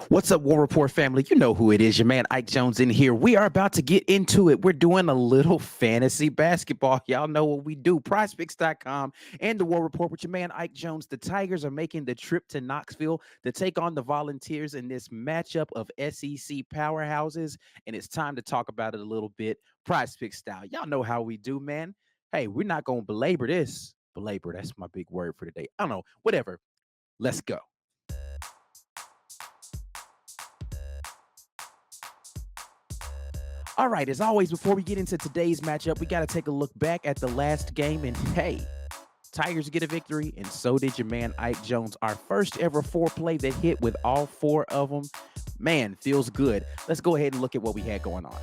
What's up, War Report family? You know who it is, your man Ike Jones in here. We are about to get into it. We're doing a little fantasy basketball. Y'all know what we do. PrizePicks.com and the War Report with your man Ike Jones. The Tigers are making the trip to Knoxville to take on the Volunteers in this matchup of SEC powerhouses. And it's time to talk about it a little bit. PrizePicks style. Y'all know how we do, man. Hey, we're not going to belabor this. Belabor, that's my big word for today. I don't know. Whatever. Let's go. All right, as always, before we get into today's matchup, we got to take a look back at the last game. And hey, Tigers get a victory, and so did your man Ike Jones. Our first ever four-play that hit with all four of them. Man, feels good. Let's go ahead and look at what we had going on.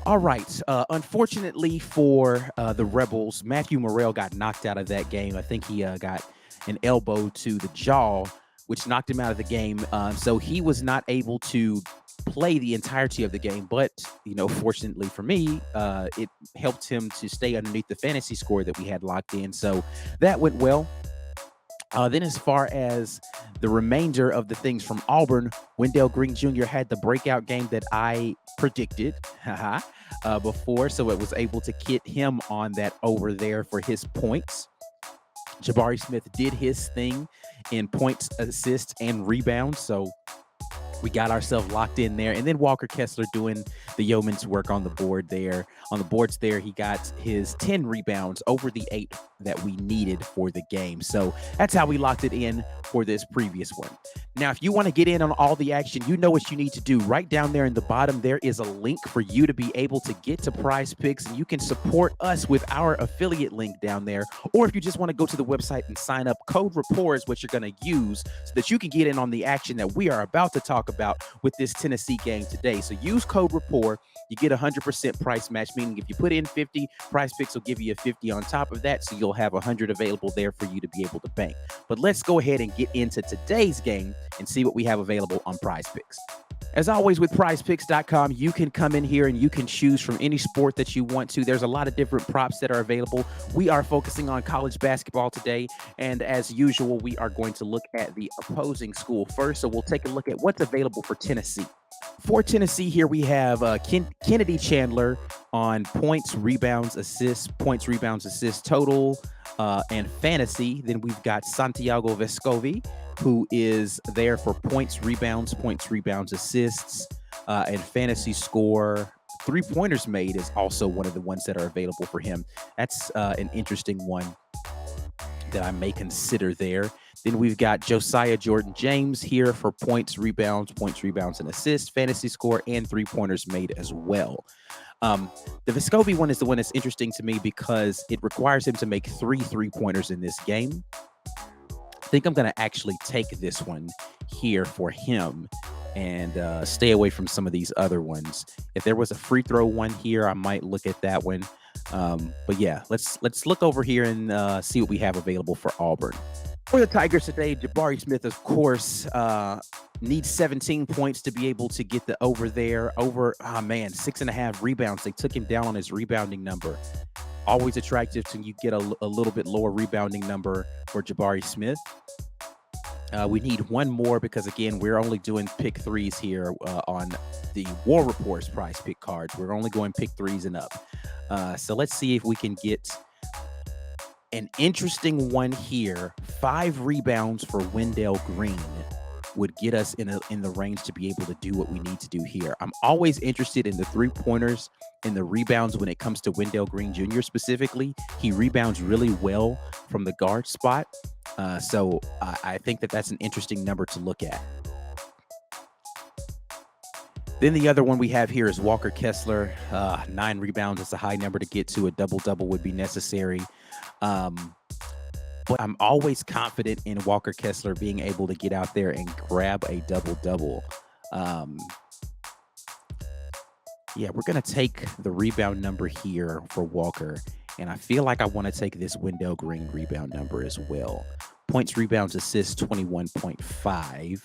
All right. Unfortunately for the Rebels, Matthew Morrell got knocked out of that game. I think he got an elbow to the jaw, which knocked him out of the game. So he was not able to play the entirety of the game. But, fortunately for me, it helped him to stay underneath the fantasy score that we had locked in. So that went well. Then as far as the remainder of the things from Auburn, Wendell Green Jr. had the breakout game that I predicted before, so it was able to get him on that over there for his points. Jabari Smith did his thing in points, assists, and rebounds, so we got ourselves locked in there. And then Walker Kessler doing the yeoman's work on the board there. On the boards there, he got his 10 rebounds over the 8 that we needed for the game. So that's how we locked it in for this previous one. Now, if you want to get in on all the action, you know what you need to do. Right down there in the bottom, there is a link for you to be able to get to Prize Picks, and you can support us with our affiliate link down there. Or if you just want to go to the website and sign up, code RAPPORT is what you're going to use so that you can get in on the action that we are about to talk about with this Tennessee game today. So use code RAPPORT. You get 100% price match, meaning if you put in 50, Prize Picks will give you a 50 on top of that, so you'll have 100 available there for you to be able to bank. But let's go ahead and get into today's game and see what we have available on Prize Picks. As always, with prizepicks.com, you can come in here and you can choose from any sport that you want to. There's a lot of different props that are available. We are focusing on college basketball today. And as usual, we are going to look at the opposing school first. So we'll take a look at what's available for Tennessee. For Tennessee here, we have Kennedy Chandler on points, rebounds, assists total, and fantasy. Then we've got Santiago Vescovi, who is there for points, rebounds, assists, and fantasy score. 3-pointers made is also one of the ones that are available for him. That's an interesting one that I may consider there. Then we've got Josiah Jordan-James here for points, rebounds, and assists, fantasy score, and 3-pointers made as well. The Vescovi one is the one that's interesting to me because it requires him to make 3 3-pointers in this game. I think I'm going to actually take this one here for him and stay away from some of these other ones. If there was a free throw one here, I might look at that one. But yeah, let's look over here and see what we have available for Auburn. For the Tigers today, Jabari Smith, of course, needs 17 points to be able to get the over there. 6.5 rebounds. They took him down on his rebounding number. Always attractive to you get a little bit lower rebounding number for Jabari Smith. We need one more because, again, we're only doing pick threes here on the War Reports prize pick cards. We're only going pick threes and up. So let's see if we can get an interesting one here. 5 rebounds for Wendell Green would get us in the range to be able to do what we need to do here. I'm always interested in the 3-pointers and the rebounds when it comes to Wendell Green Jr. specifically. He rebounds really well from the guard spot. So I think that that's an interesting number to look at. Then the other one we have here is Walker Kessler. 9 rebounds is a high number to get to. A double-double would be necessary. But I'm always confident in Walker Kessler being able to get out there and grab a double-double. Yeah, we're going to take the rebound number here for Walker. And I feel like I want to take this Wendell Green rebound number as well. Points, rebounds, assists, 21.5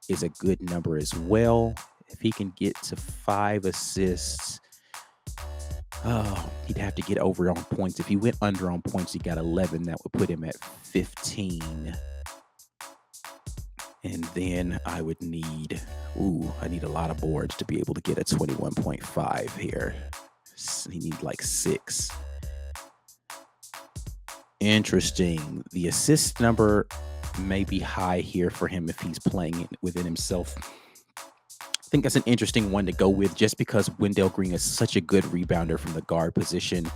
is a good number as well. If he can get to 5 assists, he'd have to get over on points. If he went under on points, he got 11. That would put him at 15. And then I would need, I need a lot of boards to be able to get a 21.5 here. You need like 6. Interesting. The assist number may be high here for him if he's playing within himself. I think that's an interesting one to go with just because Wendell Green is such a good rebounder from the guard position.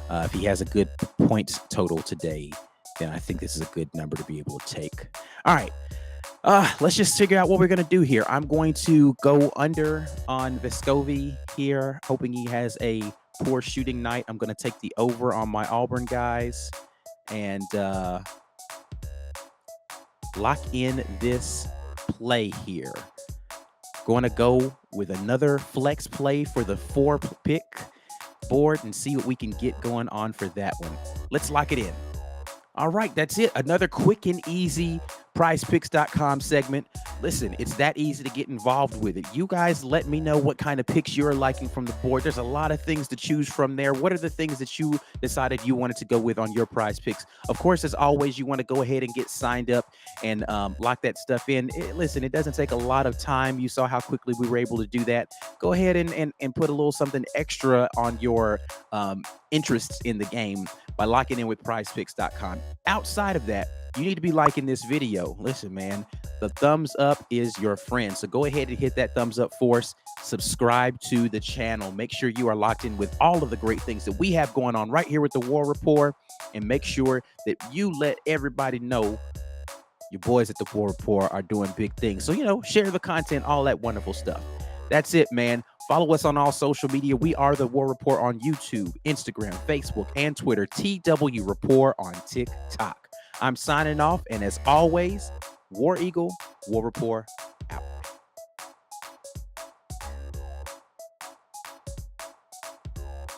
If he has a good points total today, then I think this is a good number to be able to take. All right. Let's just figure out what we're going to do here. I'm going to go under on Vescovi here, hoping he has a poor shooting night. I'm going to take the over on my Auburn guys and lock in this play here. Going to go with another flex play for the 4-pick board and see what we can get going on for that one. Let's lock it in. All right, that's it. Another quick and easy PrizePicks.com segment. Listen, it's that easy to get involved with it. You guys let me know what kind of picks you're liking from the board. There's a lot of things to choose from there. What are the things that you decided you wanted to go with on your Prize Picks? Of course, as always, you want to go ahead and get signed up and lock that stuff in. Listen, it doesn't take a lot of time. You saw how quickly we were able to do that. Go ahead and put a little something extra on your interests in the game by locking in with PrizePicks.com. Outside of that, you need to be liking this video. Listen, man, the thumbs up is your friend. So go ahead and hit that thumbs up for us. Subscribe to the channel. Make sure you are locked in with all of the great things that we have going on right here with the War Report. And make sure that you let everybody know your boys at the War Report are doing big things. So, share the content, all that wonderful stuff. That's it, man. Follow us on all social media. We are the War Report on YouTube, Instagram, Facebook, and Twitter. TW Report on TikTok. I'm signing off, and as always, War Eagle, War Report